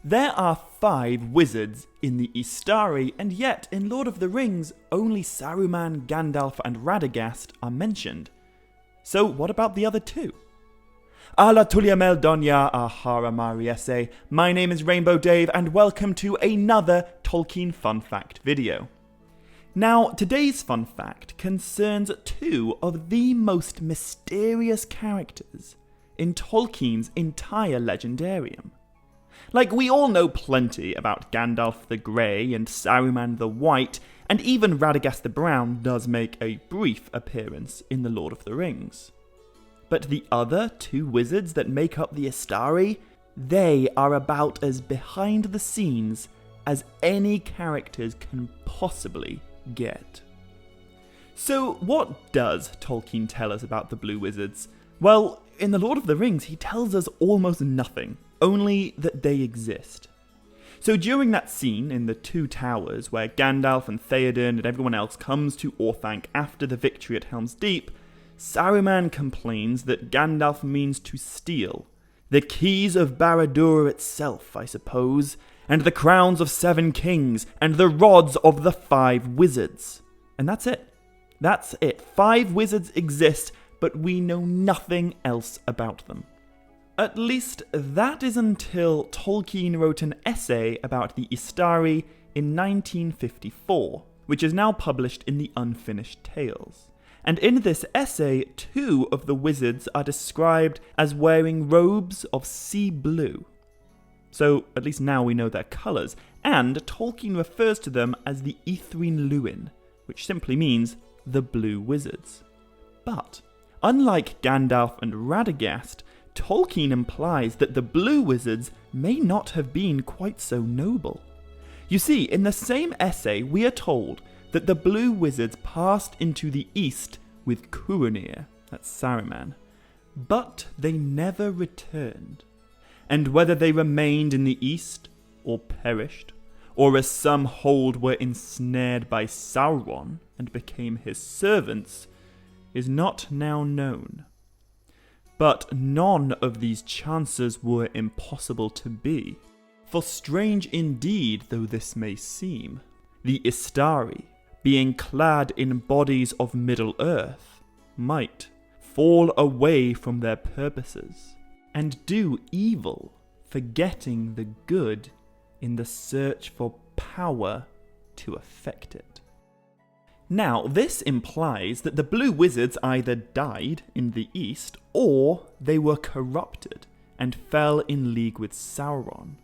There are 5 wizards in the Istari, and yet in Lord of the Rings, only Saruman, Gandalf, and Radagast are mentioned. So what about the other 2? Ala Tuliamel Donya Ahara Mariese. My name is Rainbow Dave, and welcome to another Tolkien Fun Fact video. Now, today's fun fact concerns 2 of the most mysterious characters in Tolkien's entire Legendarium. Like, we all know plenty about Gandalf the Grey and Saruman the White, and even Radagast the Brown does make a brief appearance in The Lord of the Rings. But the other 2 wizards that make up the Istari, they are about as behind the scenes as any characters can possibly get. So what does Tolkien tell us about the Blue Wizards? Well, in The Lord of the Rings, he tells us almost nothing, only that they exist. So during that scene in the 2 Towers, where Gandalf and Theoden and everyone else comes to Orthanc after the victory at Helm's Deep, Saruman complains that Gandalf means to steal the keys of Barad-dûr itself, I suppose, and the crowns of 7 kings, and the rods of the 5 wizards. And that's it. That's it. 5 wizards exist, but we know nothing else about them. At least that is until Tolkien wrote an essay about the Istari in 1954, which is now published in the Unfinished Tales. And in this essay, 2 of the wizards are described as wearing robes of sea blue. So at least now we know their colours, and Tolkien refers to them as the Ithrin Luin, which simply means the Blue Wizards. But unlike Gandalf and Radagast, Tolkien implies that the Blue Wizards may not have been quite so noble. You see, in the same essay, we are told that the Blue Wizards passed into the east with Curunir, that's Saruman, but they never returned. And whether they remained in the east, or perished, or as some hold were ensnared by Sauron and became his servants, is not now known. But none of these chances were impossible to be. For strange indeed though this may seem, the Istari, being clad in bodies of Middle-earth, might fall away from their purposes, and do evil, forgetting the good in the search for power to effect it. Now, this implies that the Blue Wizards either died in the east, or they were corrupted and fell in league with Sauron.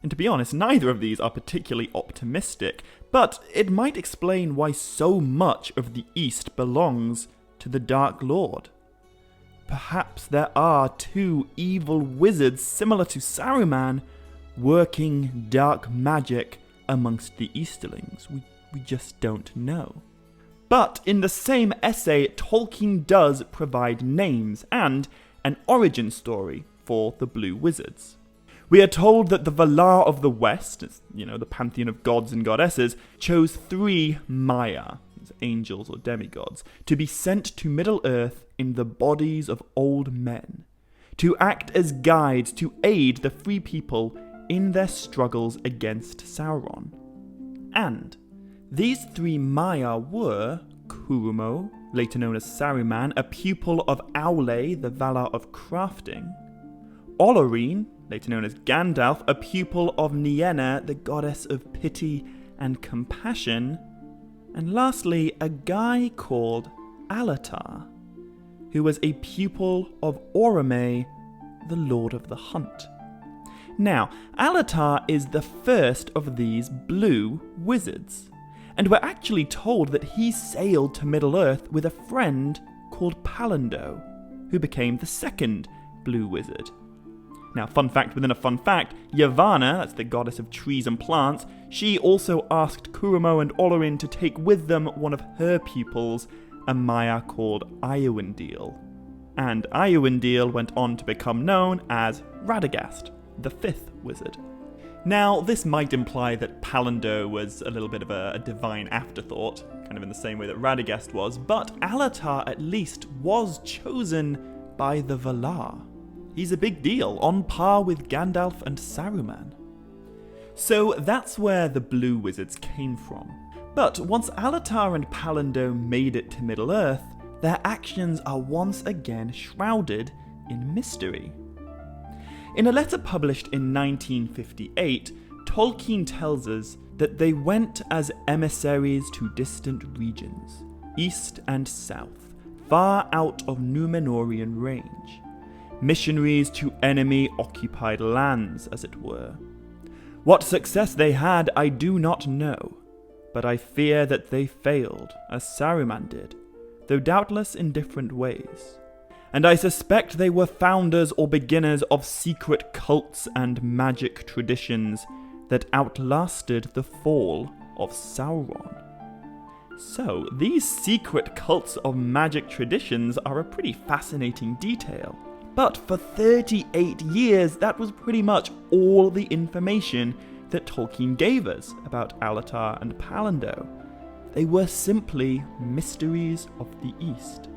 And to be honest, neither of these are particularly optimistic, but it might explain why so much of the east belongs to the Dark Lord. Perhaps there are 2 evil wizards similar to Saruman working dark magic amongst the Easterlings. We just don't know. But in the same essay, Tolkien does provide names and an origin story for the Blue Wizards. We are told that the Valar of the West, the pantheon of gods and goddesses, chose 3 Maiar, angels or demigods, to be sent to Middle-earth in the bodies of old men, to act as guides to aid the free people in their struggles against Sauron. And these 3 Maiar were Curumo, later known as Saruman, a pupil of Aule, the Valar of crafting; Olorine, later known as Gandalf, a pupil of Nienna, the goddess of pity and compassion; and lastly, a guy called Alatar, who was a pupil of Orome, the Lord of the Hunt. Now, Alatar is the first of these Blue Wizards, and we're actually told that he sailed to Middle-earth with a friend called Palando, who became the second Blue Wizard. Now, fun fact within a fun fact, Yavanna, that's the goddess of trees and plants, she also asked Curumo and Olorin to take with them one of her pupils, a Maiar called Iowendil. And Iowendil went on to become known as Radagast, the 5th wizard. Now, this might imply that Palando was a little bit of a divine afterthought, kind of in the same way that Radagast was, but Alatar at least was chosen by the Valar. He's a big deal, on par with Gandalf and Saruman. So that's where the blue wizards came from. But once Alatar and Pallando made it to Middle-earth, their actions are once again shrouded in mystery. In a letter published in 1958, Tolkien tells us that they went as emissaries to distant regions, east and south, far out of Númenórean range. Missionaries to enemy-occupied lands, as it were. What success they had, I do not know, but I fear that they failed, as Saruman did, though doubtless in different ways. And I suspect they were founders or beginners of secret cults and magic traditions that outlasted the fall of Sauron. So, these secret cults of magic traditions are a pretty fascinating detail. But for 38 years, that was pretty much all the information that Tolkien gave us about Alatar and Pallando. They were simply mysteries of the East.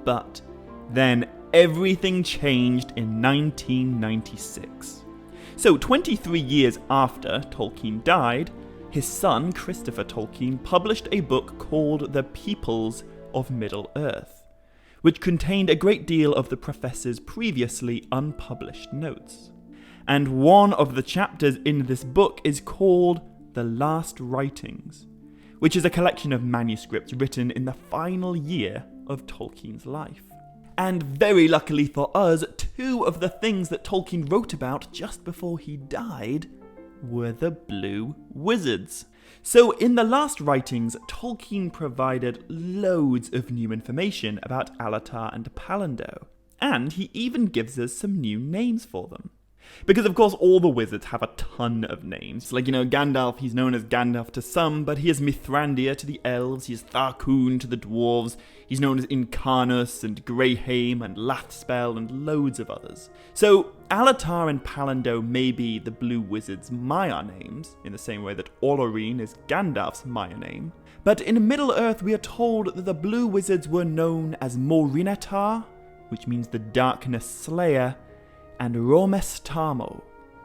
But then everything changed in 1996. So 23 years after Tolkien died, his son Christopher Tolkien published a book called The Peoples of Middle-earth, which contained a great deal of the professor's previously unpublished notes. And one of the chapters in this book is called The Last Writings, which is a collection of manuscripts written in the final year of Tolkien's life. And very luckily for us, two of the things that Tolkien wrote about just before he died were the Blue Wizards. So in The Last Writings, Tolkien provided loads of new information about Alatar and Pallando, and he even gives us some new names for them. Because of course all the wizards have a ton of names. Like, Gandalf, he's known as Gandalf to some, but he is Mithrandir to the elves, he is Tharkoon to the dwarves, he's known as Incarnus and Greyheim and Lathspell and loads of others. So Alatar and Pallando may be the Blue Wizards' Maiar names, in the same way that Olorin is Gandalf's Maiar name. But in Middle-earth we are told that the Blue Wizards were known as Morinatar, which means the Darkness Slayer, and Romestamo,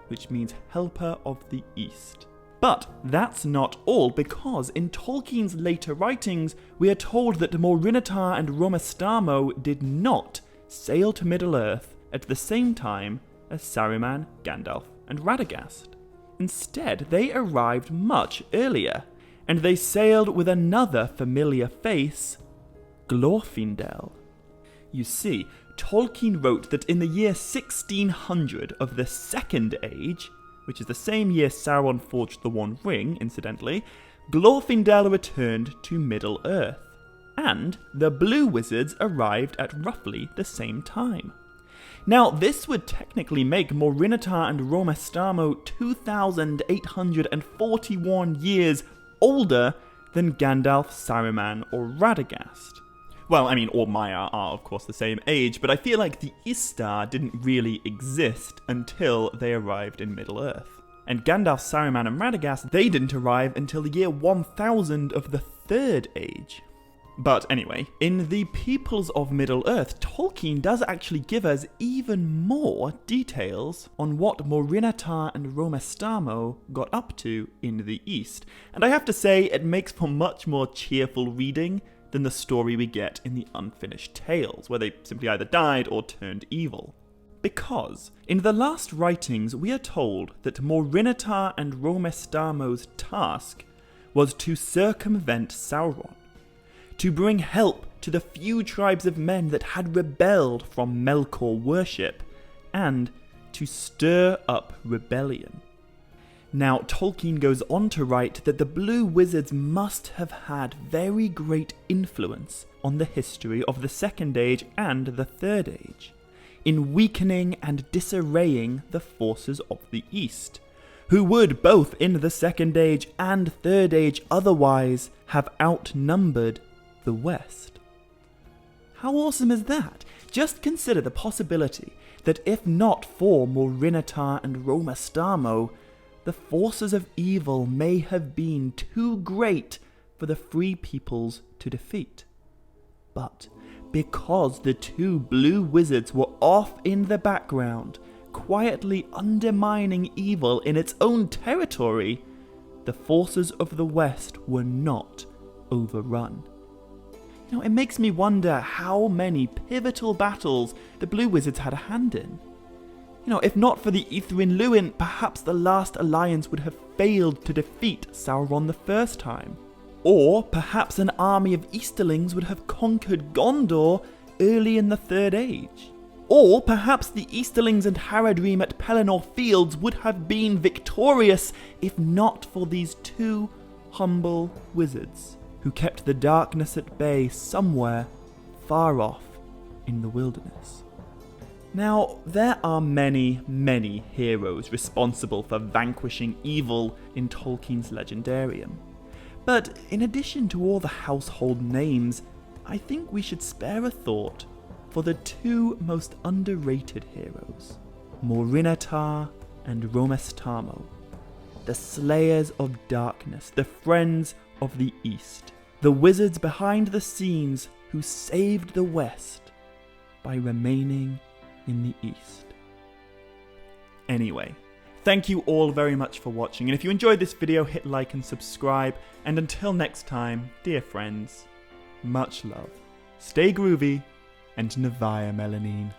which means Helper of the East. But that's not all, because in Tolkien's later writings, we are told that Morinatar and Romestamo did not sail to Middle-earth at the same time as Saruman, Gandalf, and Radagast. Instead, they arrived much earlier, and they sailed with another familiar face, Glorfindel. You see, Tolkien wrote that in the year 1600 of the Second Age, which is the same year Sauron forged the One Ring, incidentally, Glorfindel returned to Middle-earth, and the Blue Wizards arrived at roughly the same time. Now, this would technically make Morinatar and Romestamo 2,841 years older than Gandalf, Saruman, or Radagast. Well, all Maiar are of course the same age, but I feel like the Istar didn't really exist until they arrived in Middle-earth. And Gandalf, Saruman, and Radagast, they didn't arrive until the year 1000 of the Third Age. But anyway, in The Peoples of Middle-earth, Tolkien does actually give us even more details on what Morinatar and Romestamo got up to in the East. And I have to say, it makes for much more cheerful reading than the story we get in the Unfinished Tales, where they simply either died or turned evil. Because, in The Last Writings, we are told that Morinatar and Romestamo's task was to circumvent Sauron, to bring help to the few tribes of men that had rebelled from Melkor worship, and to stir up rebellion. Now, Tolkien goes on to write that the Blue Wizards must have had very great influence on the history of the Second Age and the Third Age, in weakening and disarraying the forces of the East, who would both in the Second Age and Third Age otherwise have outnumbered the West. How awesome is that? Just consider the possibility that if not for Morinatar and Romestamo, the forces of evil may have been too great for the Free Peoples to defeat. But because the two Blue Wizards were off in the background, quietly undermining evil in its own territory, the forces of the West were not overrun. Now, it makes me wonder how many pivotal battles the Blue Wizards had a hand in. If not for the Etherin Luin, perhaps the last alliance would have failed to defeat Sauron the first time. Or perhaps an army of Easterlings would have conquered Gondor early in the Third Age. Or perhaps the Easterlings and Haradrim at Pelennor Fields would have been victorious if not for these two humble wizards who kept the darkness at bay somewhere far off in the wilderness. Now, there are many, many heroes responsible for vanquishing evil in Tolkien's Legendarium. But in addition to all the household names, I think we should spare a thought for the two most underrated heroes, Morinitar and Romestamo, the Slayers of Darkness, the Friends of the East, the wizards behind the scenes who saved the West by remaining in the East. Anyway, thank you all very much for watching, and if you enjoyed this video, hit like and subscribe, and until next time, dear friends, much love, stay groovy, and Navaya Melanine.